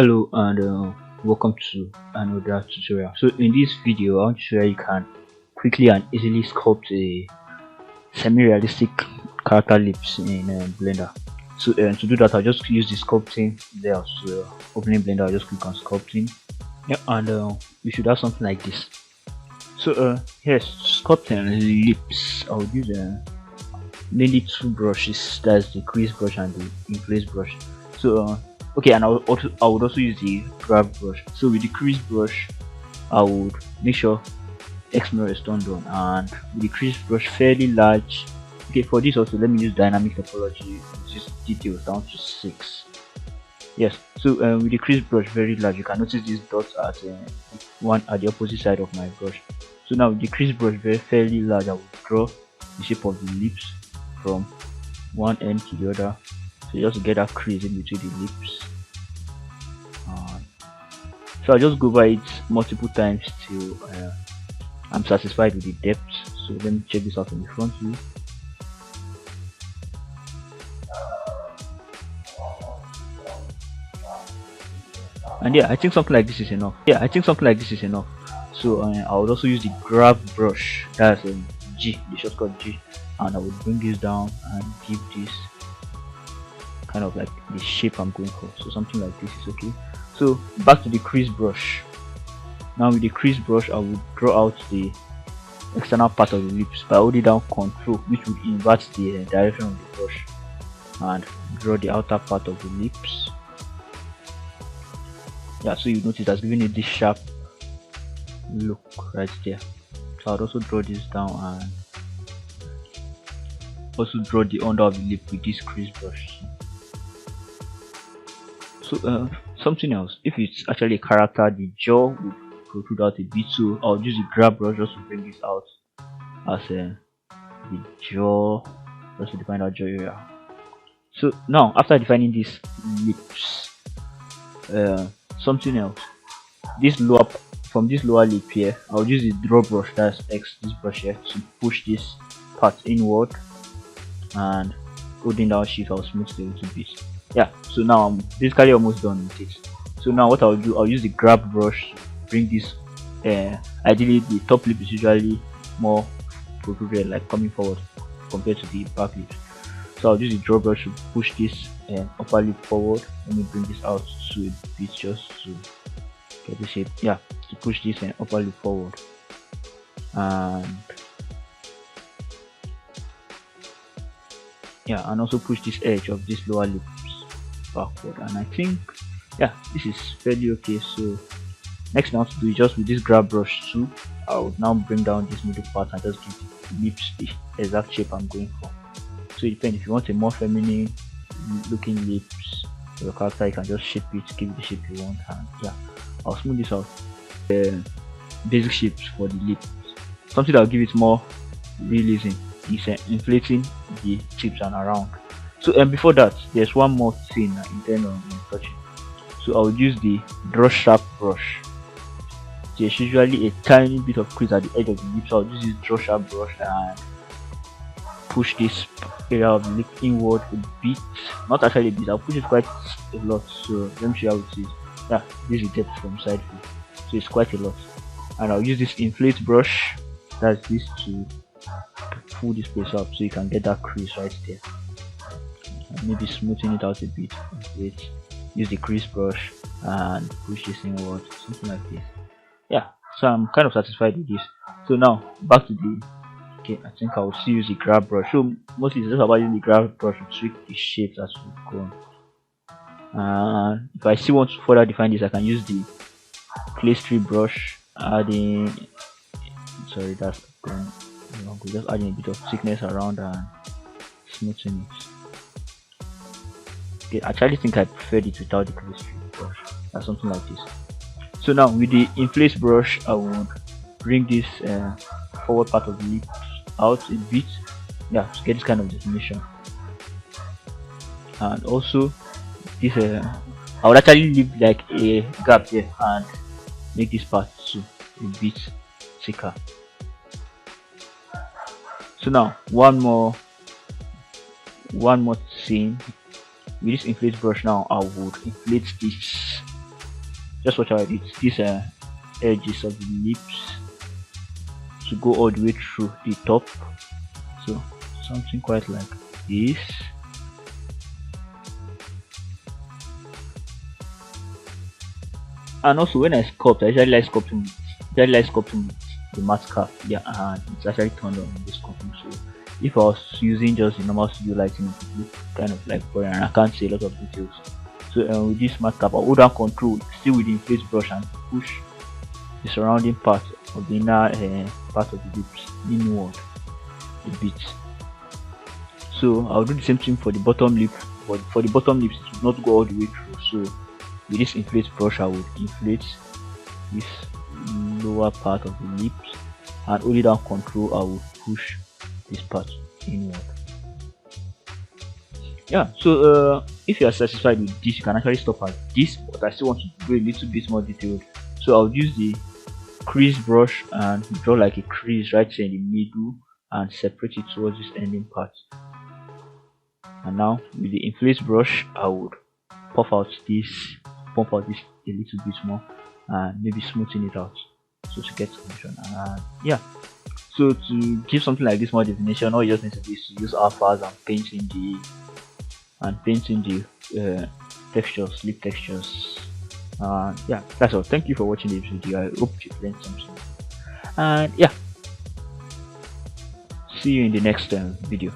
Hello and welcome to another tutorial. So in this video I want to show you how you can quickly and easily sculpt a semi-realistic character lips in Blender. So to do that I'll just use the sculpting there. So opening Blender, I'll just click on sculpting. Yeah, and we should have something like this. So here's sculpting lips. I'll use mainly two brushes, that's the crease brush and the inflace brush. So okay, and I would also use the grab brush. So with the crease brush I would make sure X mirror is turned on, and with the crease brush fairly large. Okay, for this also let me use dynamic topology, just details down to 6. Yes, so with the crease brush very large, you can notice these dots at one at the opposite side of my brush. So now with the crease brush fairly large, I will draw the shape of the lips from one end to the other. So just get that crease in between the lips. So I'll just go by it multiple times till I'm satisfied with the depth. So let me check this out from the front view. And yeah, I think something like this is enough. So I would also use the grab brush, that's G, the shortcut G, and I would bring this down and give this kind of like the shape I'm going for. So something like this is okay. So back to the crease brush. Now with the crease brush I will draw out the external part of the lips by holding down Ctrl, which would invert the direction of the brush, and draw the outer part of the lips. Yeah, so you notice that's giving it this sharp look right there. So I'll also draw this down and also draw the under of the lip with this crease brush. So something else, if it's actually a character, the jaw would protrude out a bit, so I'll use the grab brush just to bring this out as the jaw, just to define that jaw area. So now after defining these lips, something else, from this lower lip here, I'll use the draw brush, that's X, this brush here, to push this part inward, and holding down shift I'll smooth it a little bit. Yeah, so now I'm basically almost done with it. So now what I'll do, I'll use the grab brush to bring this ideally the top lip is usually more protruded, like coming forward compared to the back lips. So I'll use the draw brush to push this upper lip forward. Let me bring this out to a bit just to get the shape. Yeah, to push this upper lip forward, and yeah, and also push this edge of this lower lips backward. And I think yeah, this is fairly okay. So next thing I want to do is just with this grab brush too, I will now bring down this middle part and just give the lips the exact shape I'm going for. So it depends, if you want a more feminine looking lips for your character, you can just shape it, give it the shape you want. And yeah, I'll smooth this out. Basic shapes for the lips, something that will give it more realism is inflating the tips and around. So before that, there's one more thing I intend on touching. So I'll use the draw sharp brush. There's usually a tiny bit of crease at the edge of the lip, so I'll use this draw sharp brush and push this area of the lip inward a bit. Not actually a bit, I'll push it quite a lot. So let me show you how it is. Yeah, this is depth from side view, so it's quite a lot. And I'll use this inflate brush, that's this, to pull this place up so you can get that crease right there. And maybe smoothing it out a bit. Inflate, use the crease brush and push this inward, something like this. Yeah, so I'm kind of satisfied with this. So now back to the okay, I think I will still use the grab brush. So mostly it's just about using the grab brush to tweak the shapes as we go on. If I still want to further define this, I can use the place tree brush, adding, sorry, that's going wrong, just adding a bit of thickness around and smoothing it. Okay, I actually think I preferred it without the place tree brush, or something like this. So now with the inflace brush, I would bring this forward part of the lip out a bit, yeah, to get this kind of definition. And also this I would actually leave like a gap here and make this part too a bit thicker. So now one more thing, with this inflate brush now I would inflate this just watch out it these edges of the lips to go all the way through the top. So something quite like this. And also when I sculpt, I usually like sculpting with the mascara. Yeah, and it's actually turned on in this sculpting. So if I was using just the normal studio lighting, it would look kind of like boring and I can't see a lot of details. So with this mascara, I hold down control still with the inflate brush and push the surrounding part of the inner part of the lips inward a bit. So I'll do the same thing for the bottom lip, but for the bottom lips it will not go all the way through. So with this inflate brush I would inflate this lower part of the lips and hold it down control I will push this part inward. Yeah, so if you are satisfied with this, you can actually stop at this, but I still want to go a little bit more detailed. So I'll use the crease brush and draw like a crease right here in the middle and separate it towards this ending part. And now with the inflate brush I would pump out this a little bit more and maybe smoothing it out so to get solution. And yeah, so to give something like this more definition, all you just need to do is to use alphas and painting the textures, lip textures. Yeah, that's all. Thank you for watching this video. I hope you learned something. And yeah, see you in the next video.